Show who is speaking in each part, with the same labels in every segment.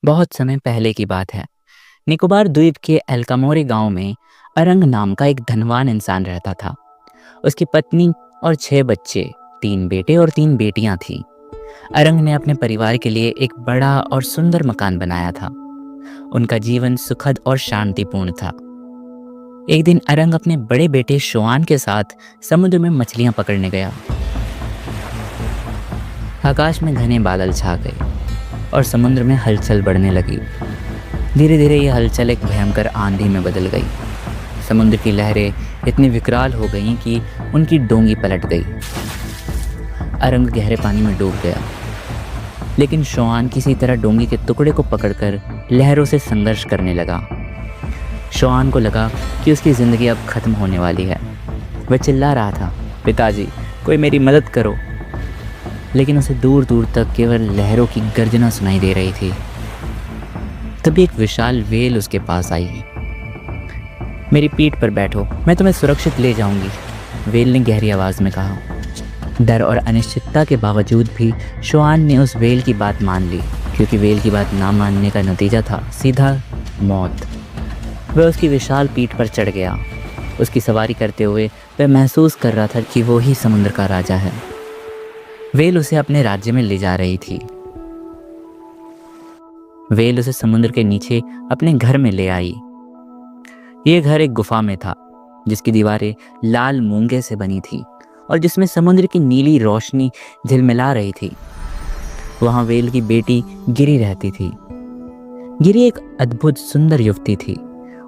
Speaker 1: बहुत समय पहले की बात है। निकोबार द्वीप के एल्कामोरे गांव में अरंग नाम का एक धनवान इंसान रहता था। उसकी पत्नी और 6 बच्चे, 3 बेटे और 3 बेटियां थीं। अरंग ने अपने परिवार के लिए एक बड़ा और सुंदर मकान बनाया था। उनका जीवन सुखद और शांतिपूर्ण था। एक दिन अरंग अपने बड़े बेटे शोआन के साथ समुद्र में मछलियां पकड़ने गया। आकाश में घने बादल छा गए और समुद्र में हलचल बढ़ने लगी। धीरे धीरे यह हलचल एक भयंकर आंधी में बदल गई। समुद्र की लहरें इतनी विकराल हो गईं कि उनकी डोंगी पलट गई। अरंग गहरे पानी में डूब गया, लेकिन शोआन किसी तरह डोंगी के टुकड़े को पकड़कर लहरों से संघर्ष करने लगा। शोआन को लगा कि उसकी ज़िंदगी अब खत्म होने वाली है। वह चिल्ला रहा था, पिताजी, कोई मेरी मदद करो। लेकिन उसे दूर दूर तक केवल लहरों की गर्जना सुनाई दे रही थी। तभी एक विशाल व्हेल उसके पास आई। मेरी पीठ पर बैठो, मैं तुम्हें सुरक्षित ले जाऊंगी, व्हेल ने गहरी आवाज़ में कहा। डर और अनिश्चितता के बावजूद भी शोआन ने उस व्हेल की बात मान ली, क्योंकि व्हेल की बात ना मानने का नतीजा था सीधा मौत। वह उसकी विशाल पीठ पर चढ़ गया। उसकी सवारी करते हुए वह महसूस कर रहा था कि वो ही समुद्र का राजा है। व्हेल उसे अपने राज्य में ले जा रही थी। व्हेल उसे समुद्र के नीचे अपने घर में ले आई। यह घर एक गुफा में था, जिसकी दीवारें लाल मूंगे से बनी थी और जिसमें समुद्र की नीली रोशनी झिलमिला रही थी। वहां व्हेल की बेटी गिरी रहती थी। गिरी एक अद्भुत सुंदर युवती थी।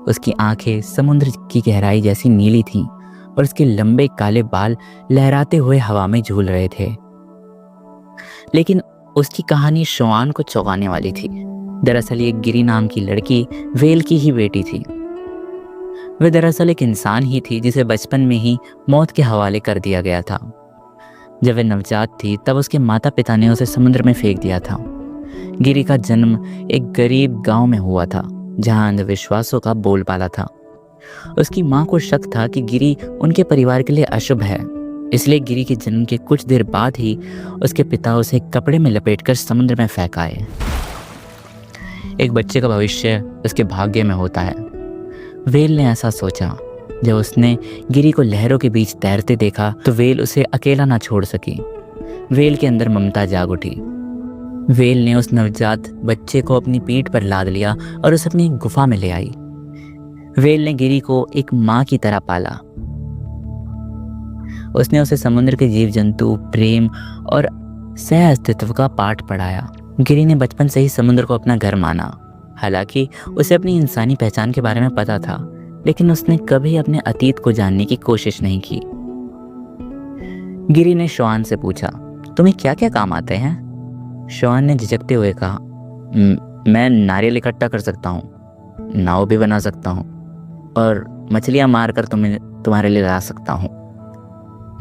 Speaker 1: उसकी आंखें समुद्र की गहराई जैसी नीली थीं और उसके लंबे काले बाल लहराते हुए हवा में झूल रहे थे। लेकिन उसकी कहानी शोआन को चौंकाने वाली थी। दरअसल ये गिरी नाम की लड़की व्हेल की ही बेटी थी। वह दरअसल एक इंसान ही थी जिसे बचपन में ही मौत के हवाले कर दिया गया था। जब वह नवजात थी तब उसके माता पिता ने उसे समुद्र में फेंक दिया था। गिरी का जन्म एक गरीब गांव में हुआ था, जहां अंधविश्वासों का बोलबाला था। उसकी माँ को शक था कि गिरी उनके परिवार के लिए अशुभ है, इसलिए गिरी के जन्म के कुछ देर बाद ही उसके पिता उसे कपड़े में लपेटकर समुद्र में फेंक आए। एक बच्चे का भविष्य उसके भाग्य में होता है, व्हेल ने ऐसा सोचा। जब उसने गिरी को लहरों के बीच तैरते देखा तो व्हेल उसे अकेला ना छोड़ सकी। व्हेल के अंदर ममता जाग उठी। व्हेल ने उस नवजात बच्चे को अपनी पीठ पर लाद लिया और उसे अपनी गुफा में ले आई। व्हेल ने गिरी को एक माँ की तरह पाला। उसने उसे समुद्र के जीव जंतु, प्रेम और सह अस्तित्व का पाठ पढ़ाया। गिरी ने बचपन से ही समुद्र को अपना घर माना। हालांकि उसे अपनी इंसानी पहचान के बारे में पता था, लेकिन उसने कभी अपने अतीत को जानने की कोशिश नहीं की। गिरी ने शोआन से पूछा, तुम्हें क्या क्या काम आते हैं? शोआन ने झिझकते हुए कहा, मैं नारियल इकट्ठा कर सकता हूँ, नाव भी बना सकता हूँ और मछलियाँ मारकर तुम्हारे लिए ला सकता हूँ।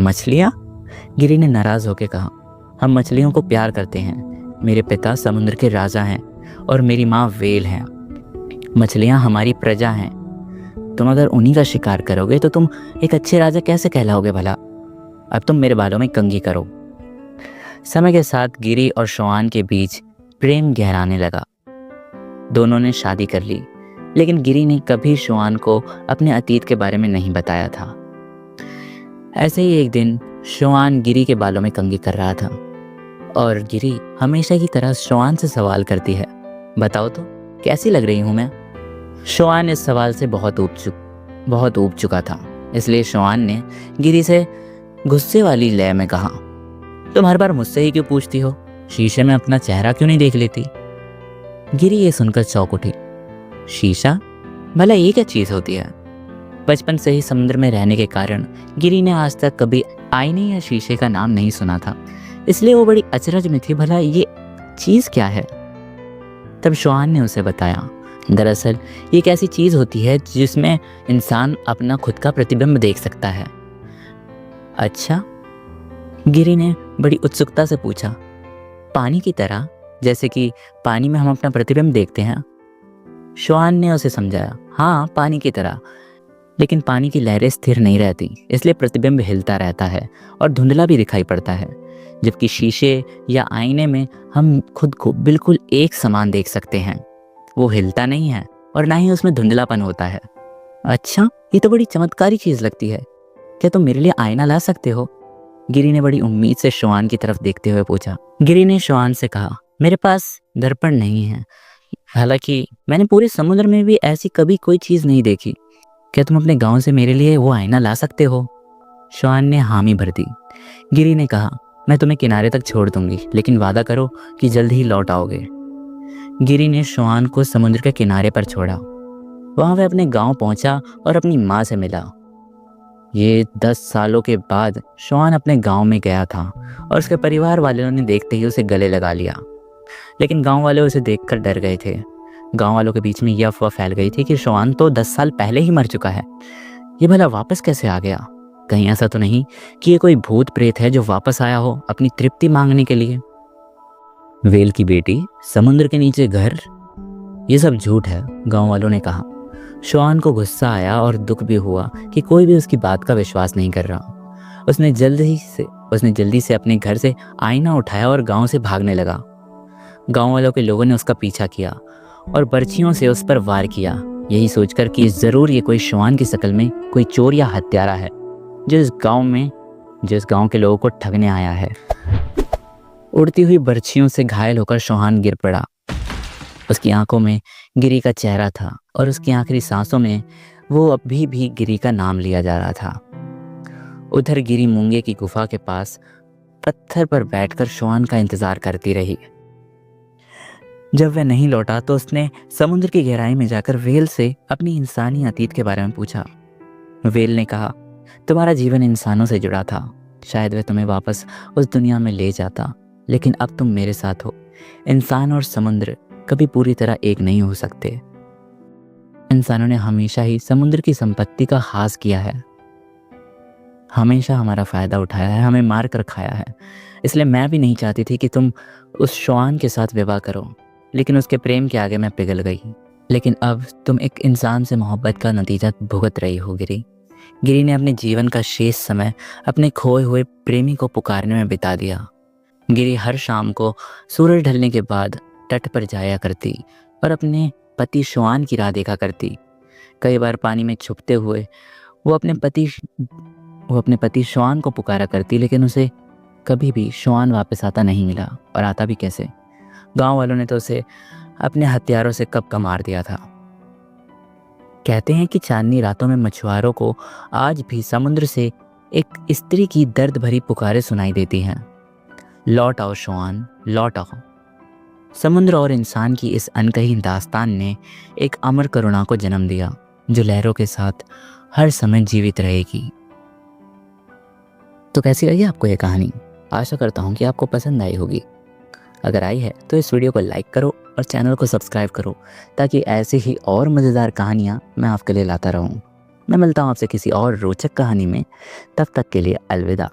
Speaker 1: मछलियाँ? गिरी ने नाराज होकर कहा, हम मछलियों को प्यार करते हैं। मेरे पिता समुद्र के राजा हैं और मेरी माँ व्हेल है। मछलियाँ हमारी प्रजा हैं। तुम अगर उन्हीं का शिकार करोगे तो तुम एक अच्छे राजा कैसे कहलाओगे भला? अब तुम मेरे बालों में कंघी करो। समय के साथ गिरी और शोआन के बीच प्रेम गहराने लगा। दोनों ने शादी कर ली, लेकिन गिरी ने कभी शोआन को अपने अतीत के बारे में नहीं बताया था। ऐसे ही एक दिन शोआन गिरी के बालों में कंघी कर रहा था और गिरी हमेशा की तरह शोआन से सवाल करती है, बताओ तो कैसी लग रही हूँ मैं? शोआन इस सवाल से बहुत ऊब चुका था, इसलिए शोआन ने गिरी से गुस्से वाली लय में कहा, तुम हर बार मुझसे ही क्यों पूछती हो? शीशे में अपना चेहरा क्यों नहीं देख लेती? गिरी ये सुनकर चौंक उठी। शीशा? भला ये क्या चीज़ होती है? बचपन से ही समुद्र में रहने के कारण गिरी ने आज तक कभी आईने या शीशे का नाम नहीं सुना था, इसलिए वो बड़ी अचरज में थी, भला ये चीज़ क्या है? तब शोआन ने उसे बताया, दरअसल ये एक ऐसी चीज़ होती है जिसमें इंसान अपना खुद का प्रतिबिंब देख सकता है। अच्छा? गिरी ने बड़ी उत्सुकता से पूछा, पानी की तरह, जैसे कि पानी में हम अपना प्रतिबिंब देखते हैं? शोआन ने उसे समझाया, हाँ, पानी की तरह, लेकिन पानी की लहरें स्थिर नहीं रहती, इसलिए प्रतिबिंब हिलता रहता है और धुंधला भी दिखाई पड़ता है। जबकि शीशे या आईने में हम खुद को बिल्कुल एक समान देख सकते हैं। वो हिलता नहीं है और ना ही उसमें धुंधलापन होता है। अच्छा, ये तो बड़ी चमत्कारी चीज़ लगती है। क्या तुम मेरे लिए आईना ला सकते हो? गिरी ने बड़ी उम्मीद से शोआन की तरफ देखते हुए पूछा। गिरी ने शोआन से कहा, मेरे पास दर्पण नहीं है, हालांकि मैंने पूरे समुद्र में भी ऐसी कभी कोई चीज़ नहीं देखी। क्या तुम अपने गांव से मेरे लिए वो आईना ला सकते हो? शोआन ने हामी भर दी। गिरी ने कहा, मैं तुम्हें किनारे तक छोड़ दूंगी, लेकिन वादा करो कि जल्द ही लौट आओगे। गिरी ने शोआन को समुद्र के किनारे पर छोड़ा। वहां वह अपने गांव पहुंचा और अपनी माँ से मिला। ये 10 सालों के बाद शोआन अपने गांव में गया था और उसके परिवार वालों ने देखते ही उसे गले लगा लिया। लेकिन गांव वाले उसे देखकर डर गए थे। गांव वालों के बीच में यह अफवाह फैल गई थी कि शोआन तो 10 साल पहले ही मर चुका है। ये भला वापस कैसे आ गया? कहीं ऐसा तो नहीं कि ये कोई भूत प्रेत है जो वापस आया हो अपनी तृप्ति मांगने के लिए? वेल की बेटी, समुद्र के नीचे घर, ये सब झूठ है, गांव वालों ने कहा। शोआन को गुस्सा आया और दुख भी हुआ कि कोई भी उसकी बात का विश्वास नहीं कर रहा। उसने जल्दी से अपने घर से आईना उठाया और गांव से भागने लगा। गांव वालों के लोगों ने उसका पीछा किया और बर्छियों से उस पर वार किया, यही सोचकर कि ज़रूर ये कोई शोआन की शक्ल में कोई चोर या हत्यारा है जो इस गांव के लोगों को ठगने आया है। उड़ती हुई बर्छियों से घायल होकर शोआन गिर पड़ा। उसकी आंखों में गिरी का चेहरा था और उसकी आखिरी सांसों में वो अभी भी गिरी का नाम लिया जा रहा था। उधर गिरी मूंगे की गुफा के पास पत्थर पर बैठकर शोआन का इंतजार करती रही। जब वह नहीं लौटा तो उसने समुद्र की गहराई में जाकर वेल से अपनी इंसानी अतीत के बारे में पूछा। वेल ने कहा, तुम्हारा जीवन इंसानों से जुड़ा था, शायद वह तुम्हें वापस उस दुनिया में ले जाता, लेकिन अब तुम मेरे साथ हो। इंसान और समुद्र कभी पूरी तरह एक नहीं हो सकते। इंसानों ने हमेशा ही समुद्र की संपत्ति का हास किया है, हमेशा हमारा फ़ायदा उठाया है, हमें मार कर खाया है। इसलिए मैं भी नहीं चाहती थी कि तुम उस शोआन के साथ विवाह करो, लेकिन उसके प्रेम के आगे मैं पिघल गई। लेकिन अब तुम एक इंसान से मोहब्बत का नतीजा भुगत रही हो गिरी। गिरी ने अपने जीवन का शेष समय अपने खोए हुए प्रेमी को पुकारने में बिता दिया। गिरी हर शाम को सूरज ढलने के बाद तट पर जाया करती और अपने पति शोआन की राह देखा करती। कई बार पानी में छुपते हुए वो अपने पति शोआन को पुकारा करती, लेकिन उसे कभी भी शोआन वापस आता नहीं मिला, और आता भी कैसे? गांव वालों ने तो उसे अपने हथियारों से कब का मार दिया था। कहते हैं कि चांदनी रातों में मछुआरों को आज भी समुद्र से एक स्त्री की दर्द भरी पुकारें सुनाई देती हैं, लौट आओ शोआन, लौट आओ। समुद्र और इंसान की इस अनकही दास्तान ने एक अमर करुणा को जन्म दिया, जो लहरों के साथ हर समय जीवित रहेगी। तो कैसी लगी आपको ये कहानी? आशा करता हूँ कि आपको पसंद आई होगी। अगर आई है तो इस वीडियो को लाइक करो और चैनल को सब्सक्राइब करो, ताकि ऐसे ही और मज़ेदार कहानियाँ मैं आपके लिए लाता रहूँ। मैं मिलता हूँ आपसे किसी और रोचक कहानी में। तब तक के लिए अलविदा।